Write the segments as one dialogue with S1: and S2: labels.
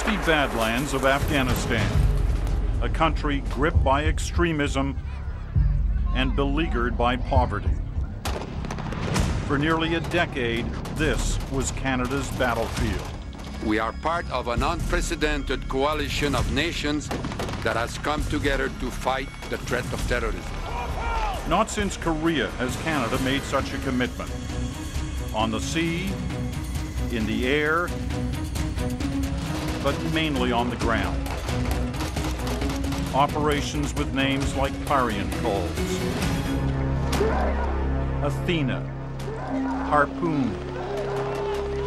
S1: dusty badlands of Afghanistan, a country gripped by extremism and beleaguered by poverty. For nearly a decade, this was Canada's battlefield.
S2: We are part of an unprecedented coalition of nations that has come together to fight the threat of terrorism.
S1: Not since Korea has Canada made such a commitment. On the sea, in the air, but mainly on the ground. Operations with names like Clarion Calls, Athena, Harpoon,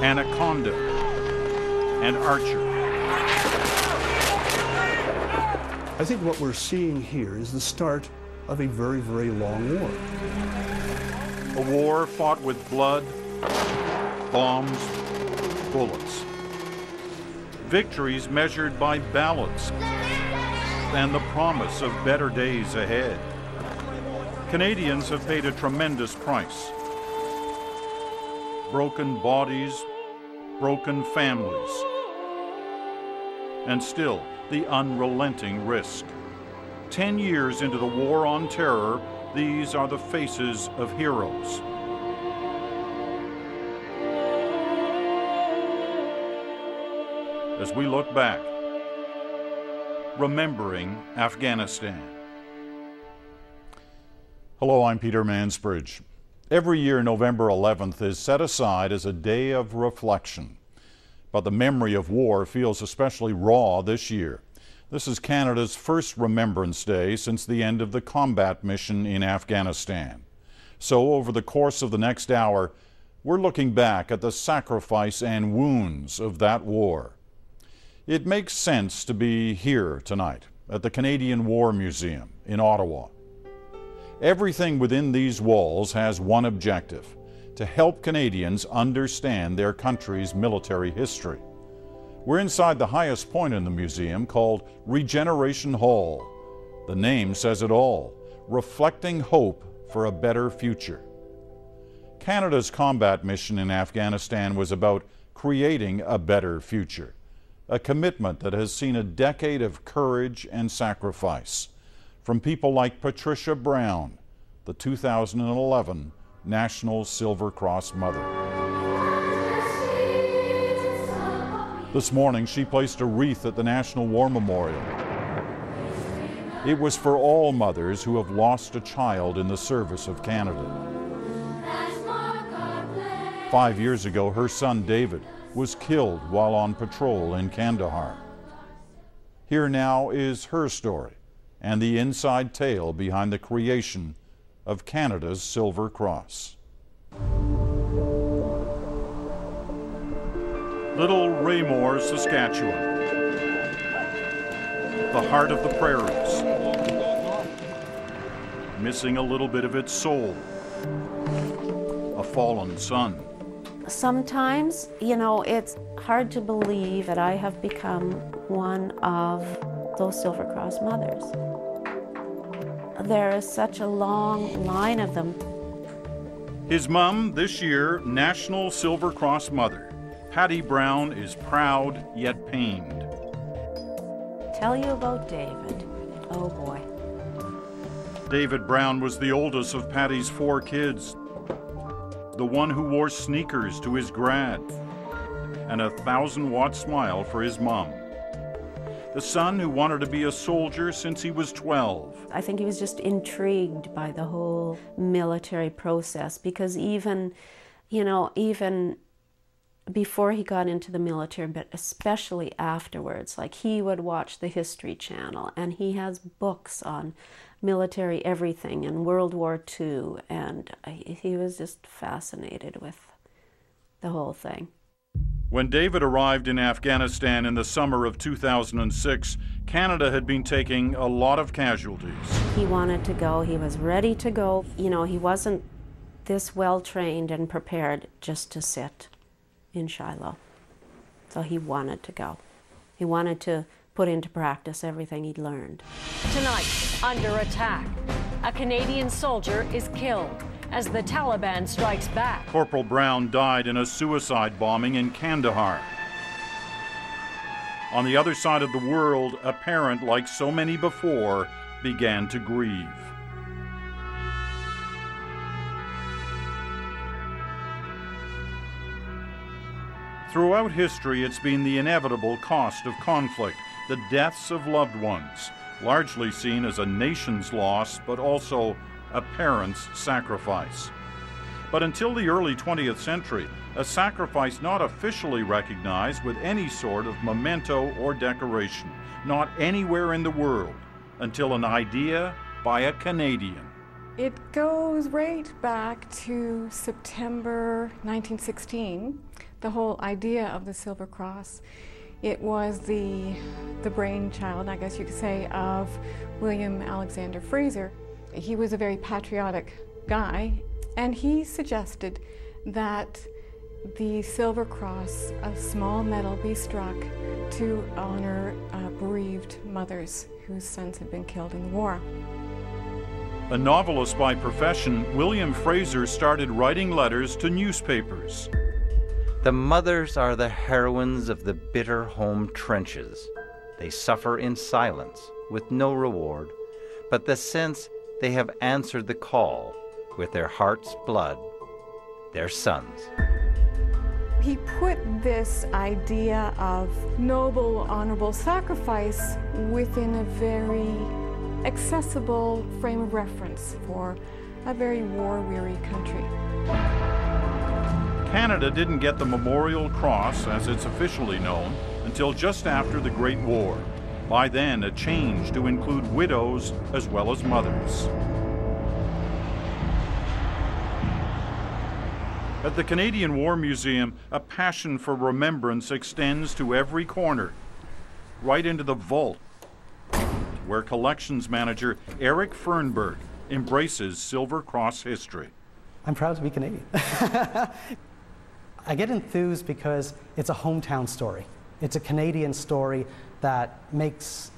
S1: Anaconda, and Archer.
S3: I think what we're seeing here is the start of a very, very long war.
S1: A war fought with blood, bombs, bullets. Victories measured by ballots and the promise of better days ahead. Canadians have paid a tremendous price. Broken bodies, broken families, and still the unrelenting risk. 10 years into the war on terror, these are the faces of heroes. As we look back, remembering Afghanistan. Hello, I'm Peter Mansbridge. Every year, November 11th is set aside as a day of reflection. But the memory of war feels especially raw this year. This is Canada's first Remembrance Day since the end of the combat mission in Afghanistan. So over the course of the next hour, we're looking back at the sacrifice and wounds of that war. It makes sense to be here tonight at the Canadian War Museum in Ottawa. Everything within these walls has one objective: to help Canadians understand their country's military history. We're inside the highest point in the museum, called Regeneration Hall. The name says it all, reflecting hope for a better future. Canada's combat mission in Afghanistan was about creating a better future, a commitment that has seen a decade of courage and sacrifice from people like Patricia Brown, the 2011 National Silver Cross Mother. This morning, she placed a wreath at the National War Memorial. It was for all mothers who have lost a child in the service of Canada. 5 years ago, her son David was killed while on patrol in Kandahar. Here now is her story and the inside tale behind the creation of Canada's Silver Cross. Little Raymore, Saskatchewan, the heart of the prairies, missing a little bit of its soul, a fallen son.
S4: Sometimes, you know, it's hard to believe that I have become one of those Silver Cross mothers. There is such a long line of them.
S1: His mom, this year, National Silver Cross Mother. Patty Brown is proud yet pained.
S4: Tell you about David. Oh boy.
S1: David Brown was the oldest of Patty's 4 kids, the one who wore sneakers to his grad, and a 1,000-watt smile for his mom. The son who wanted to be a soldier since he was 12.
S4: I think he was just intrigued by the whole military process, because even, you know, even before he got into the military, but especially afterwards, like he would watch the History Channel, and he has books on military everything and World War II, and he was just fascinated with the whole thing.
S1: When David arrived in Afghanistan in the summer of 2006, Canada had been taking a lot of casualties.
S4: He wanted to go, he was ready to go. You know, he wasn't this well trained and prepared just to sit in Shiloh. So he wanted to go. He wanted to put into practice everything he'd learned.
S5: Tonight, under attack, a Canadian soldier is killed as the Taliban strikes back.
S1: Corporal Brown died in a suicide bombing in Kandahar. On the other side of the world, a parent, like so many before, began to grieve. Throughout history, it's been the inevitable cost of conflict, the deaths of loved ones, largely seen as a nation's loss, but also a parent's sacrifice. But until the early 20th century, a sacrifice not officially recognized with any sort of memento or decoration, not anywhere in the world, until an idea by a Canadian.
S6: It goes right back to September 1916, the whole idea of the Silver Cross. It was the brainchild, I guess you could say, of William Alexander Fraser. He was a very patriotic guy, and he suggested that the Silver Cross, a small medal, be struck to honor bereaved mothers whose sons had been killed in the war.
S1: A novelist by profession, William Fraser started writing letters to newspapers.
S7: The mothers are the heroines of the bitter home trenches. They suffer in silence, with no reward, but the sense they have answered the call with their heart's blood, their sons.
S6: He put this idea of noble, honorable sacrifice within a very accessible frame of reference for a very war-weary country.
S1: Canada didn't get the Memorial Cross, as it's officially known, until just after the Great War. By then, a change to include widows as well as mothers. At the Canadian War Museum, a passion for remembrance extends to every corner, right into the vault, where collections manager Eric Fernberg embraces Silver Cross history.
S8: I'm proud to be Canadian. I get enthused because it's a hometown story. It's a Canadian story that makes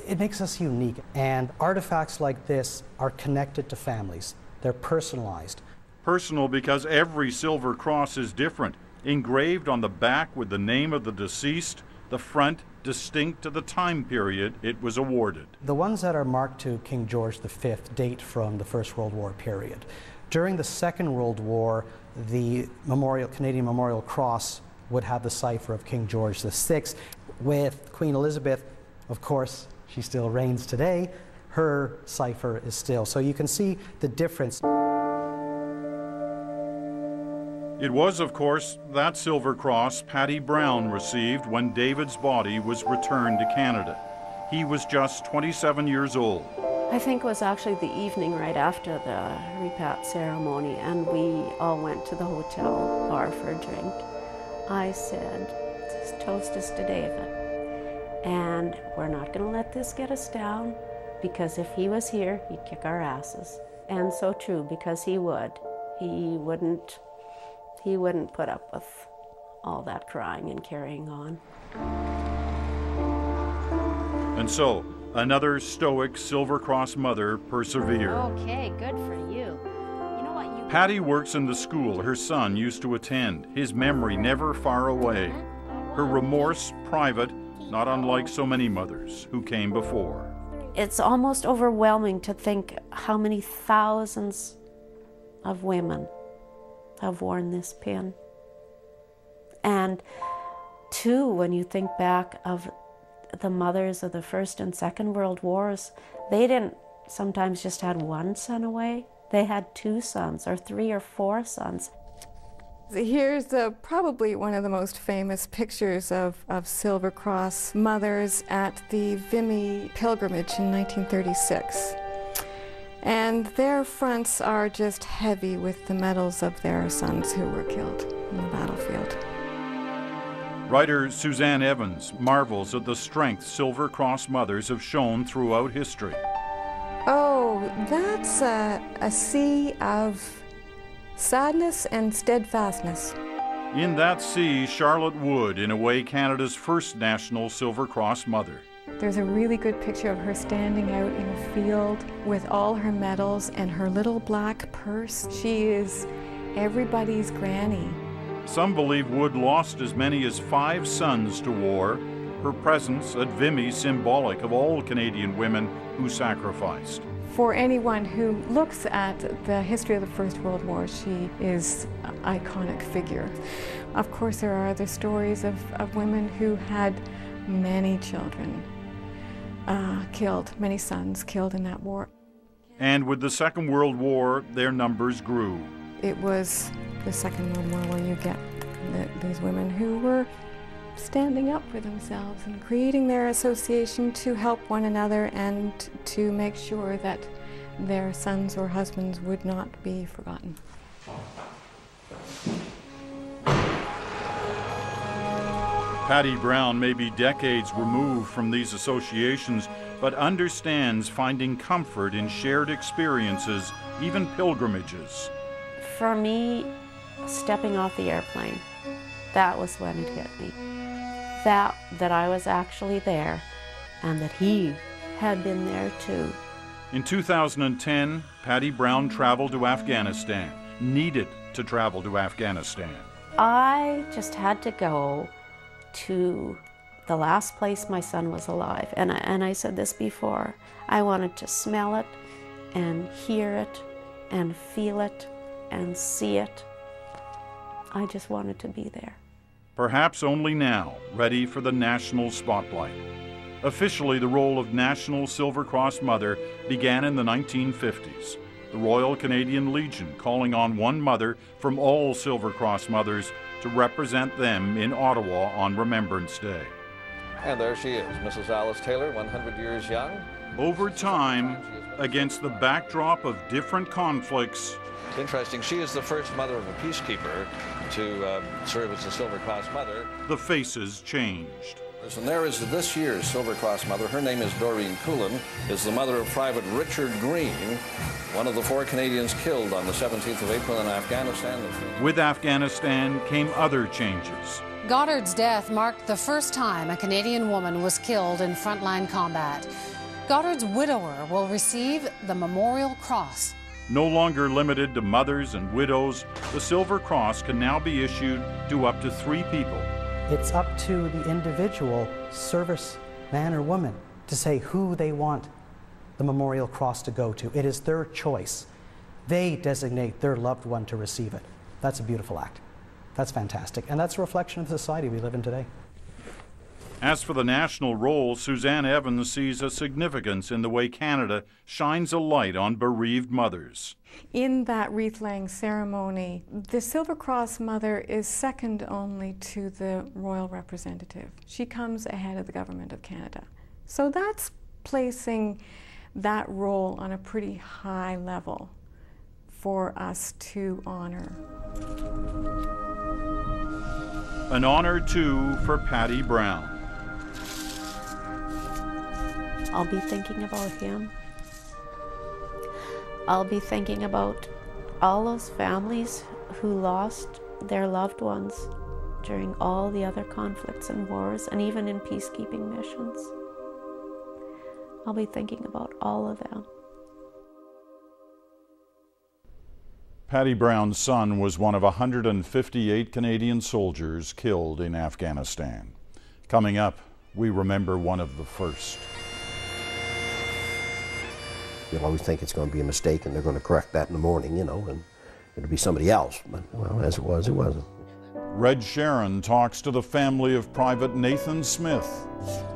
S8: us unique. And artifacts like this are connected to families. They're personalized.
S1: Personal because every Silver Cross is different, engraved on the back with the name of the deceased, the front distinct to the time period it was awarded.
S8: The ones that are marked to King George V date from the First World War period. During the Second World War, the Canadian Memorial Cross would have the cipher of King George VI. With Queen Elizabeth, of course, she still reigns today, her cipher is still. So you can see the difference.
S1: It was, of course, that Silver Cross Patty Brown received when David's body was returned to Canada. He was just 27 years old.
S4: I think it was actually the evening right after the repat ceremony, and we all went to the hotel bar for a drink. I said, "This toast is to David, and we're not going to let this get us down, because if he was here, he'd kick our asses." And so true, because he would. He wouldn't put up with all that crying and carrying on.
S1: And so, another stoic Silver Cross mother persevered.
S9: Okay, good for you. You know what?
S1: Patty works in the school her son used to attend, his memory never far away. Her remorse private, not unlike so many mothers who came before.
S4: It's almost overwhelming to think how many thousands of women have worn this pin. And too, when you think back of the mothers of the First and Second World Wars, they didn't sometimes just had one son away. They had 2 sons or 3 or 4 sons.
S6: Here's probably one of the most famous pictures of Silver Cross mothers at the Vimy pilgrimage in 1936. And their fronts are just heavy with the medals of their sons who were killed in the battlefield.
S1: Writer Suzanne Evans marvels at the strength Silver Cross mothers have shown throughout history.
S6: Oh, that's a sea of sadness and steadfastness.
S1: In that sea, Charlotte Wood, in a way, Canada's first national Silver Cross mother.
S6: There's a really good picture of her standing out in a field with all her medals and her little black purse. She is everybody's granny.
S1: Some believe Wood lost as many as 5 sons to war, her presence at Vimy symbolic of all Canadian women who sacrificed.
S6: For anyone who looks at the history of the First World War, she is an iconic figure. Of course, there are other stories of women who had many children killed, many sons killed in that war.
S1: And with the Second World War, their numbers grew.
S6: It was the Second World War where you get these women who were standing up for themselves and creating their association to help one another and to make sure that their sons or husbands would not be forgotten.
S1: Patty Brown may be decades removed from these associations, but understands finding comfort in shared experiences, even pilgrimages.
S4: For me, stepping off the airplane, that was when it hit me. That I was actually there and that he had been there too.
S1: In 2010, Patty Brown traveled to Afghanistan, needed to travel to Afghanistan.
S4: I just had to go to the last place my son was alive. And I said this before, I wanted to smell it and hear it and feel it and see it. I just wanted to be there.
S1: Perhaps only now, ready for the national spotlight. Officially, the role of National Silver Cross Mother began in the 1950s. The Royal Canadian Legion calling on one mother from all Silver Cross mothers to represent them in Ottawa on Remembrance Day.
S10: And there she is, Mrs. Alice Taylor, 100 years young.
S1: Over time, against the backdrop of different conflicts,
S10: It's interesting, she is the first mother of a peacekeeper to serve as a Silver Cross Mother.
S1: the faces changed.
S10: And there is this year's Silver Cross Mother. Her name is Doreen Coulin, is the mother of Private Richard Green, one of the 4 Canadians killed on the 17th of April in Afghanistan.
S1: With Afghanistan came other changes.
S11: Goddard's death marked the first time a Canadian woman was killed in frontline combat. Goddard's widower will receive the Memorial Cross.
S1: No longer limited to mothers and widows, the Silver Cross can now be issued to up to 3 people.
S8: It's up to the individual service man or woman to say who they want the Memorial Cross to go to. It is their choice. They designate their loved one to receive it. That's a beautiful act. That's fantastic. And that's a reflection of the society we live in today.
S1: As for the national role, Suzanne Evans sees a significance in the way Canada shines a light on bereaved mothers.
S6: In that wreath-laying ceremony, the Silver Cross Mother is second only to the royal representative. She comes ahead of the Government of Canada. So that's placing that role on a pretty high level for us to honor.
S1: An honor, too, for Patty Brown.
S4: I'll be thinking about him. I'll be thinking about all those families who lost their loved ones during all the other conflicts and wars, and even in peacekeeping missions. I'll be thinking about all of them.
S1: Patty Brown's son was one of 158 Canadian soldiers killed in Afghanistan. Coming up, we remember one of the first.
S12: You'll always think it's going to be a mistake and they're going to correct that in the morning, you know, and it'll be somebody else. But, well, as it was, it wasn't.
S1: Red Sharon talks to the family of Private Nathan Smith.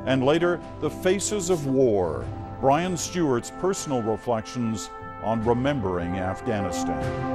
S1: And later, the faces of war. Brian Stewart's personal reflections on remembering Afghanistan.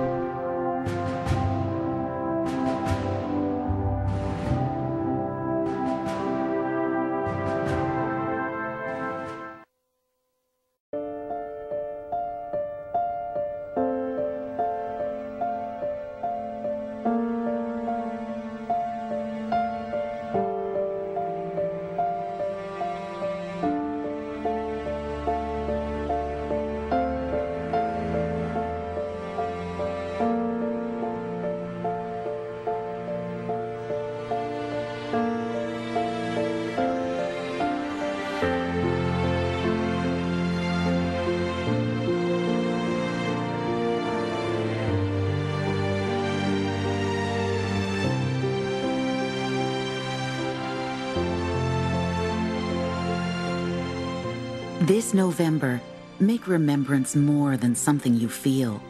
S13: This November, make remembrance more than something you feel.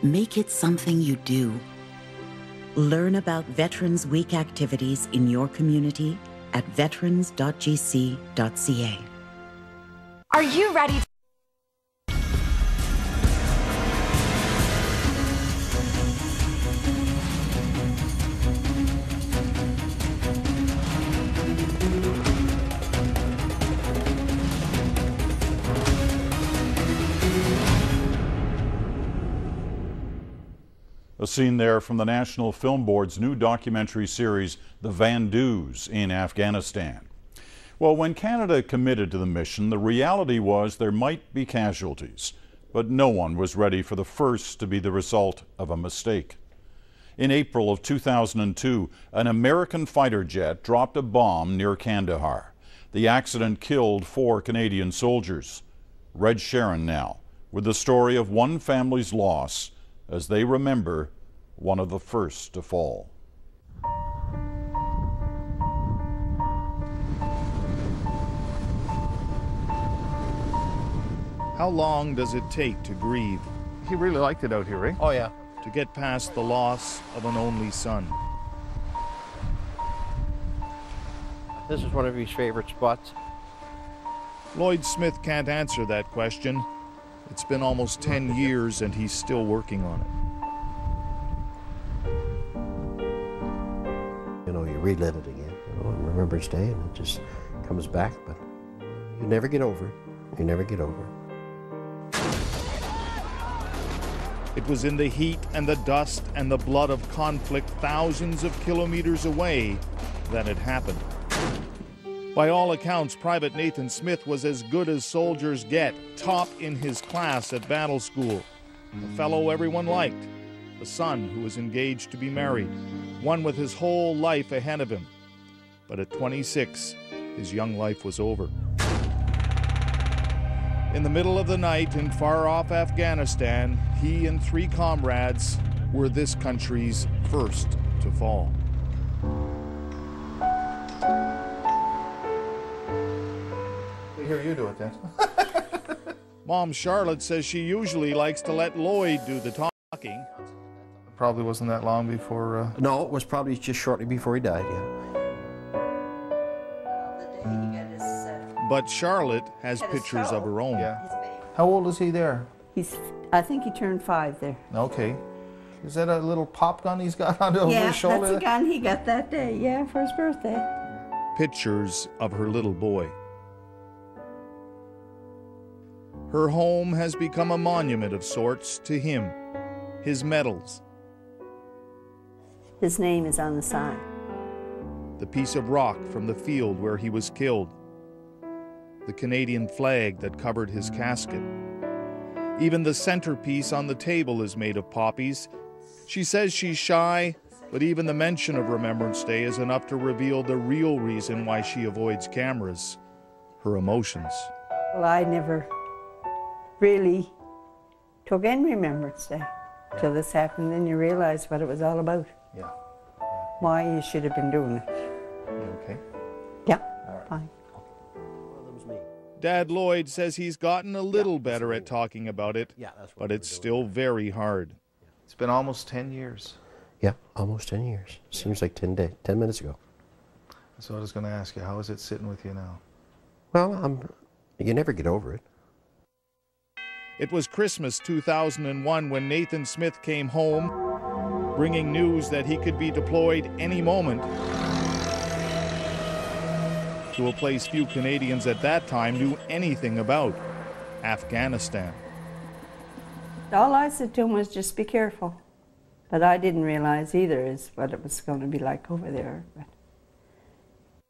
S13: Make it something you do. Learn about Veterans Week activities in your community at veterans.gc.ca.
S14: Are you ready?
S1: A scene there from the National Film Board's new documentary series, The Vandus in Afghanistan. Well, when Canada committed to the mission, the reality was there might be casualties, but no one was ready for the first to be the result of a mistake. In April of 2002, an American fighter jet dropped a bomb near Kandahar. The accident killed 4 Canadian soldiers. Red Sharon now, with the story of one family's loss as they remember one of the first to fall.
S15: How long does it take to grieve? He really liked it out here, eh?
S12: Oh, yeah.
S15: To get past the loss of an only son.
S12: This is one of his favorite spots.
S15: Lloyd Smith can't answer that question. It's been almost 10 years and he's still working on it.
S12: You know, you relive it again, you know, on Remembrance Day, and it just comes back, but you never get over it. You never get over it.
S15: It was in the heat and the dust and the blood of conflict thousands of kilometers away that it happened. By all accounts, Private Nathan Smith was as good as soldiers get, top in his class at battle school. A fellow everyone liked, a son who was engaged to be married, one with his whole life ahead of him. But at 26, his young life was over. In the middle of the night in far-off Afghanistan, he and 3 comrades were this country's first to fall.
S16: Here, you do it then.
S15: Mom Charlotte says she usually likes to let Lloyd do the talking.
S16: Probably wasn't that long before...
S12: No, it was probably just shortly before he died, yeah.
S15: But Charlotte has pictures of her own.
S16: Yeah. How old is he there?
S17: I think he turned 5 there.
S16: Okay. Is that a little pop gun he's got on over his shoulder?
S17: Yeah, that's a gun he got that day, yeah, for his birthday.
S15: Pictures of her little boy. Her home has become a monument of sorts to him, his medals.
S17: His name is on the sign.
S15: The piece of rock from the field where he was killed. The Canadian flag that covered his casket. Even the centerpiece on the table is made of poppies. She says she's shy, but even the mention of Remembrance Day is enough to reveal the real reason why she avoids cameras, her emotions.
S17: Well, I never really took in Remembrance Day till this happened, then you realize what it was all about.
S16: Yeah.
S17: Why you should have been doing it.
S16: You okay?
S17: Yeah, fine.
S15: Dad Lloyd says he's gotten a little better at talking about it, but it's still very hard.
S16: It's been almost 10 years.
S12: Yeah, almost 10 years. Seems like 10 minutes ago.
S16: So I was going to ask you, how is it sitting with you now?
S12: Well, you never get over it.
S15: It was Christmas 2001 when Nathan Smith came home, bringing news that he could be deployed any moment to a place few Canadians at that time knew anything about, Afghanistan.
S17: All I said to him was just be careful. But I didn't realize either is what it was going to be like over there.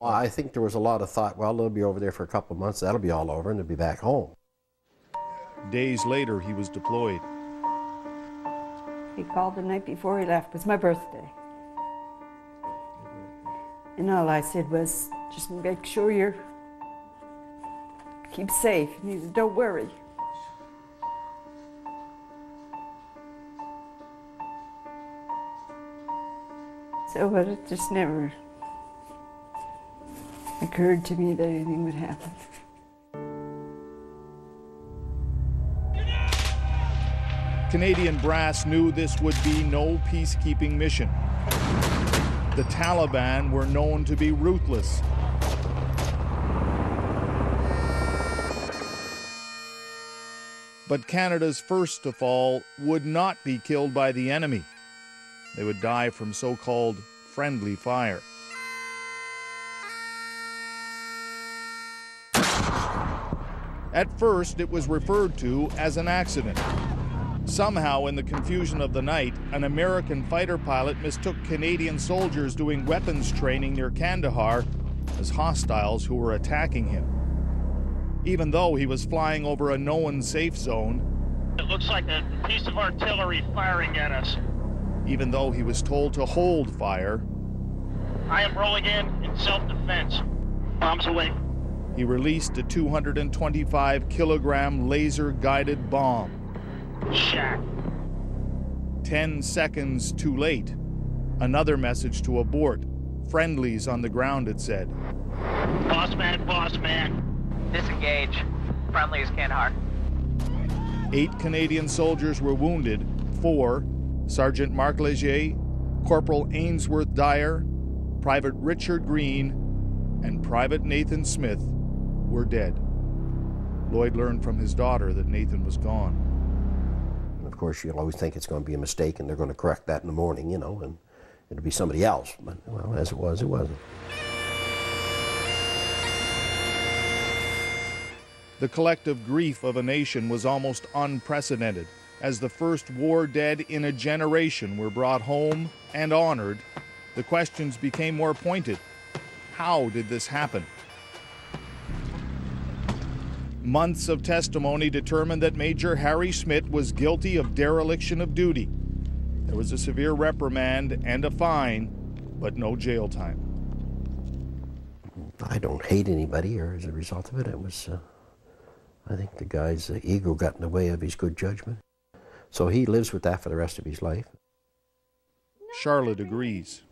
S12: Well, I think there was a lot of thought, well, they'll be over there for a couple of months, that'll be all over, and they'll be back home.
S15: Days later, he was deployed.
S17: He called the night before he left. It was my birthday. And all I said was, just make sure you keep safe. And he said, don't worry. So, but it just never occurred to me that anything would happen.
S15: Canadian brass knew this would be no peacekeeping mission. The Taliban were known to be ruthless. But Canada's first to fall would not be killed by the enemy. They would die from so-called friendly fire. At first, it was referred to as an accident. Somehow, in the confusion of the night, an American fighter pilot mistook Canadian soldiers doing weapons training near Kandahar as hostiles who were attacking him. Even though he was flying over a known safe zone,
S18: it looks like a piece of artillery firing at us.
S15: Even though he was told to hold fire,
S18: I am rolling in self-defense. Bombs away.
S15: He released a 225-kilogram laser-guided bomb.
S18: Shack.
S15: 10 seconds too late. Another message to abort. Friendlies on the ground, it said.
S18: Boss man.
S19: Disengage. Friendlies Kandahar.
S15: 8 Canadian soldiers were wounded. 4, Sergeant Mark Leger, Corporal Ainsworth Dyer, Private Richard Green, and Private Nathan Smith were dead. Lloyd learned from his daughter that Nathan was gone.
S12: Of course, you'll always think it's going to be a mistake and they're going to correct that in the morning, you know, and it'll be somebody else. But, well, as it was, it wasn't.
S15: The collective grief of a nation was almost unprecedented. As the first war dead in a generation were brought home and honored, the questions became more pointed. How did this happen? Months of testimony determined that Major Harry Schmidt was guilty of dereliction of duty. There was a severe reprimand and a fine, but no jail time.
S12: I don't hate anybody, or as a result of it, it was, I think the guy's ego got in the way of his good judgment. So he lives with that for the rest of his life.
S15: Charlotte agrees.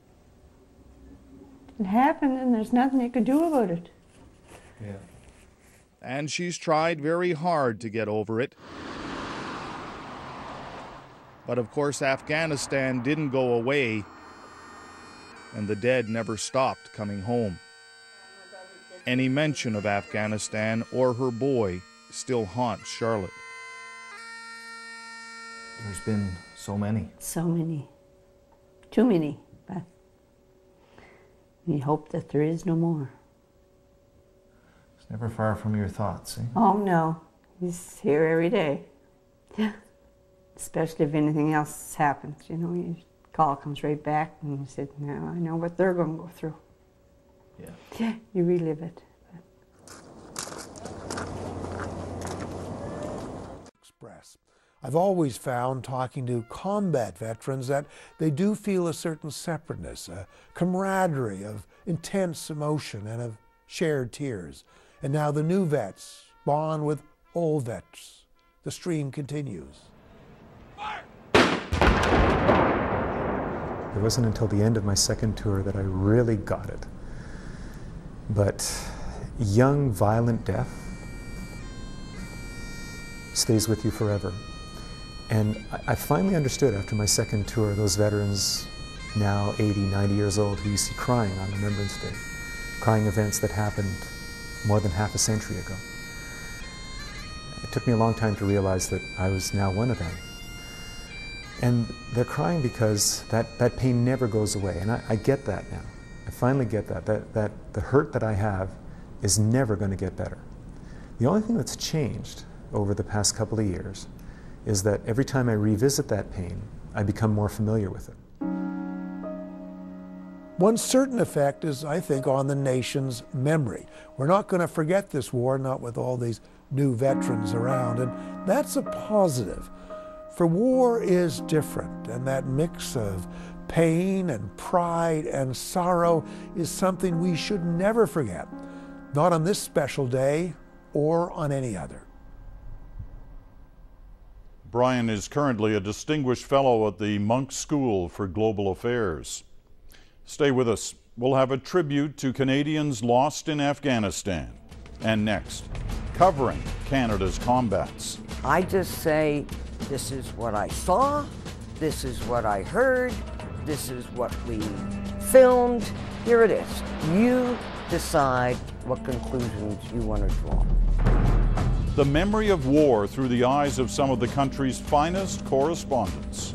S17: It happened and there's nothing you can do about it.
S15: Yeah. And she's tried very hard to get over it. But of course, Afghanistan didn't go away, and the dead never stopped coming home. Any mention of Afghanistan or her boy still haunts Charlotte.
S16: There's been so many.
S17: So many. Too many, but we hope that there is no more.
S16: It's never far from your thoughts, eh?
S17: Oh no, he's here every day. Yeah. Especially if anything else happens, you know, your call comes right back and you said, now I know what they're going to go through.
S16: Yeah.
S17: Yeah, you relive it.
S20: Express. I've always found, talking to combat veterans, that they do feel a certain separateness, a camaraderie of intense emotion and of shared tears. And now the new vets bond with old vets. The stream continues.
S21: It wasn't until the end of my second tour that I really got it. But young, violent death stays with you forever. And I finally understood after my second tour, those veterans, now 80, 90 years old, who you see crying on Remembrance Day, crying events that happened more than half a century ago. It took me a long time to realize that I was now one of them. And they're crying because that pain never goes away. And I get that now. I finally get that the hurt that I have is never going to get better. The only thing that's changed over the past couple of years is that every time I revisit that pain, I become more familiar with it.
S20: One certain effect is, I think, on the nation's memory. We're not going to forget this war, not with all these new veterans around, and that's a positive. For war is different, and that mix of pain and pride and sorrow is something we should never forget, not on this special day or on any other.
S1: Brian is currently a distinguished fellow at the Munk School for Global Affairs. Stay with us. We'll have a tribute to Canadians lost in Afghanistan. And next, covering Canada's combats.
S22: I just say
S2: This is what I saw. This is what I heard. This is what we filmed. Here it is. You decide what conclusions you want to draw.
S1: The memory of war through the eyes of some of the country's finest correspondents.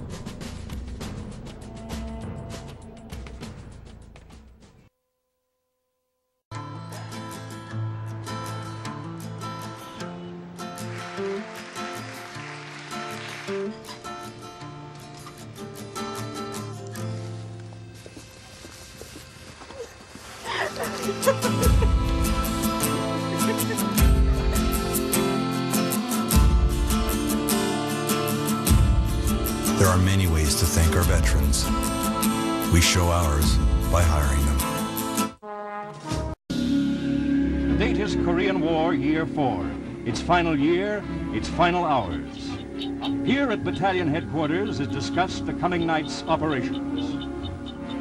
S22: There are many ways to thank our veterans. We show ours by hiring them.
S23: The date is Korean War Year 4. Its final year, its final hours. Here at Battalion Headquarters is discussed the coming night's operations.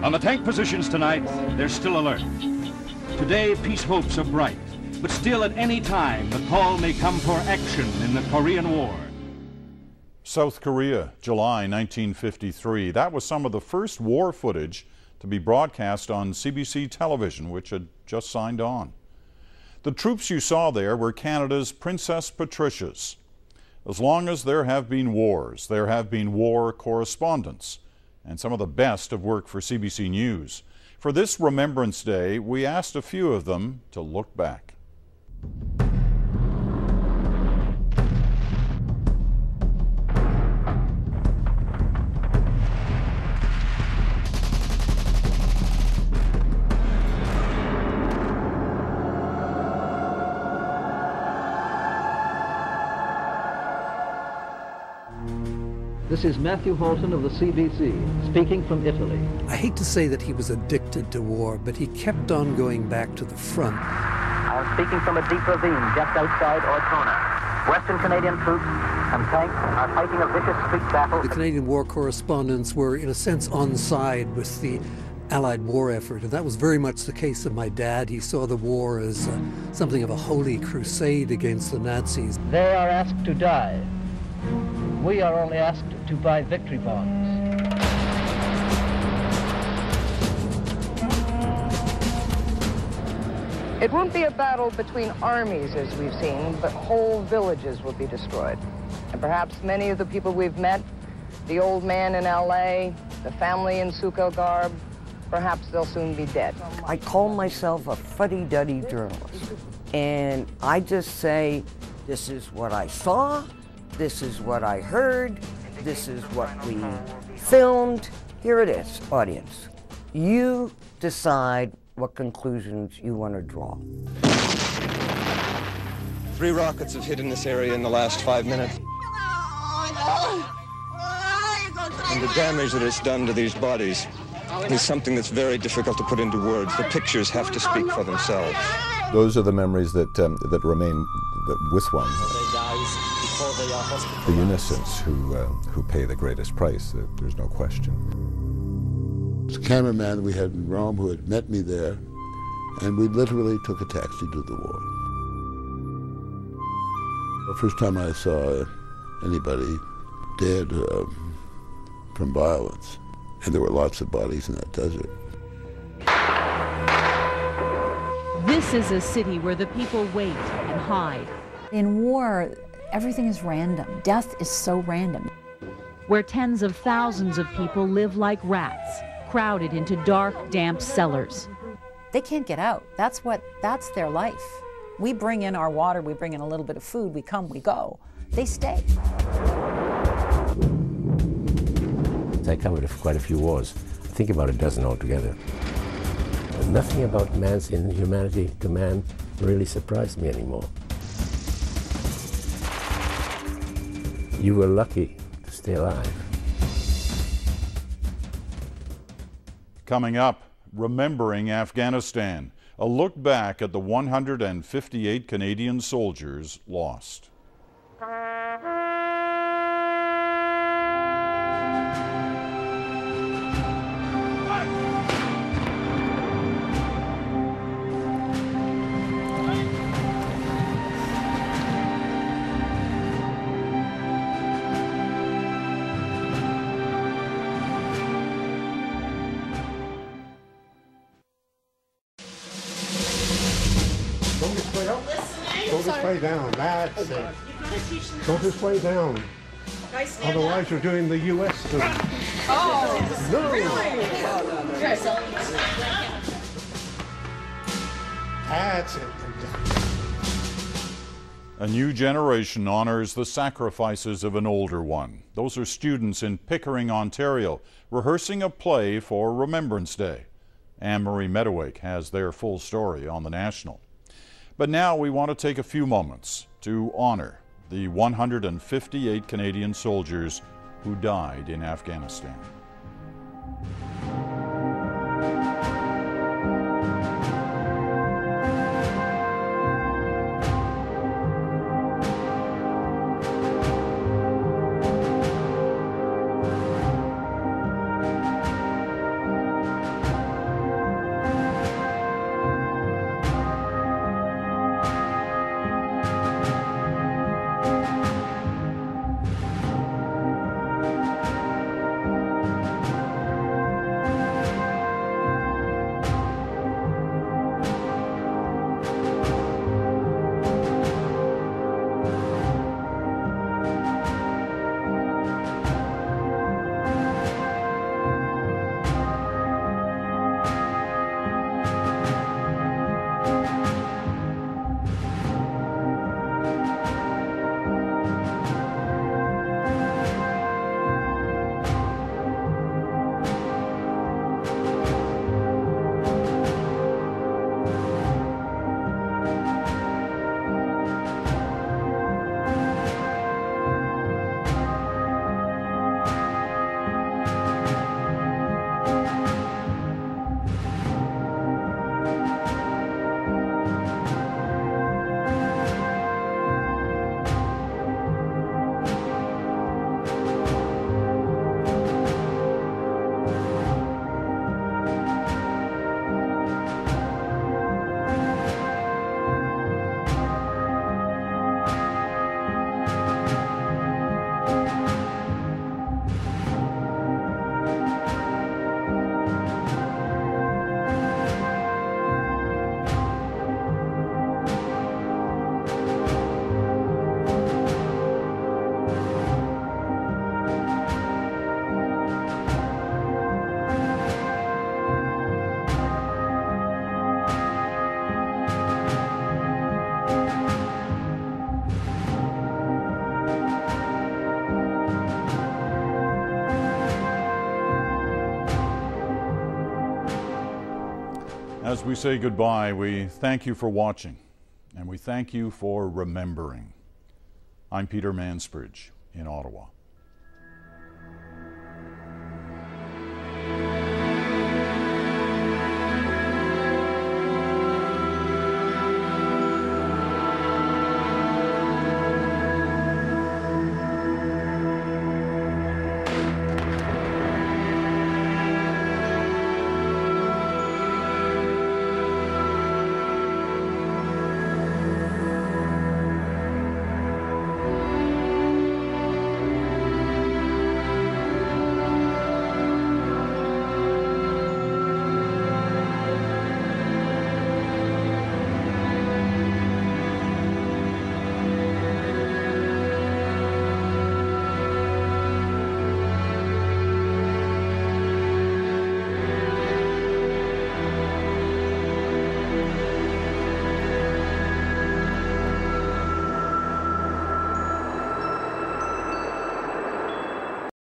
S23: On the tank positions tonight, they're still alert. Today, peace hopes are bright, but still at any time, the call may come for action in the Korean War.
S1: South Korea, July 1953. That was some of the first war footage to be broadcast on CBC television, which had just signed on. The troops you saw there were Canada's Princess Patricias. As long as there have been wars, there have been war correspondents, and some of the best have worked for CBC News. For this Remembrance Day, we asked a few of them to look back.
S24: This is Matthew Halton of the CBC, speaking from Italy.
S25: I hate to say that he was addicted to war, but he kept on going back to the front.
S19: I am speaking from a deep ravine just outside Ortona. Western Canadian troops and tanks are fighting a vicious street battle.
S25: The Canadian war correspondents were, in a sense, on side with the Allied war effort, and that was very much the case of my dad. He saw the war as something of a holy crusade against the Nazis.
S24: They are asked to die. We are only asked to buy victory bonds.
S26: It won't be a battle between armies as we've seen, but whole villages will be destroyed. And perhaps many of the people we've met, the old man in LA, the family in Suko garb, perhaps they'll soon be dead.
S2: I call myself a fuddy-duddy journalist. And I just say, this is what I saw. This is what I heard. This is what we filmed. Here it is, audience. You decide what conclusions you want to draw.
S27: 3 rockets have hit in this area in the last 5 minutes. And the damage that it's done to these bodies is something that's very difficult to put into words. The pictures have to speak for themselves.
S28: Those are the memories that remain with one. The innocents who pay the greatest price, there's no question.
S29: The cameraman we had in Rome who had met me there, and we literally took a taxi to the war. The first time I saw anybody dead from violence, and there were lots of bodies in that desert.
S30: This is a city where the people wait and hide.
S31: In war, everything is random. Death is so random.
S30: Where tens of thousands of people live like rats, crowded into dark, damp cellars.
S31: They can't get out. That's their life. We bring in our water, we bring in a little bit of food, we come, we go. They stay.
S12: I covered quite a few wars. I think about a dozen altogether. Nothing about man's inhumanity to man really surprised me anymore. You were lucky to stay alive.
S1: Coming up, Remembering Afghanistan, a look back at the 158 Canadian soldiers lost.
S3: way down. That's it. Go this way down. Otherwise, you're doing the U.S. student.
S4: Oh,
S3: no.
S4: Really?
S3: That's it.
S1: A new generation honors the sacrifices of an older one. Those are students in Pickering, Ontario, rehearsing a play for Remembrance Day. Anne-Marie Medawake has their full story on The National. But now we want to take a few moments to honor the 158 Canadian soldiers who died in Afghanistan. As we say goodbye, we thank you for watching, and we thank you for remembering. I'm Peter Mansbridge in Ottawa.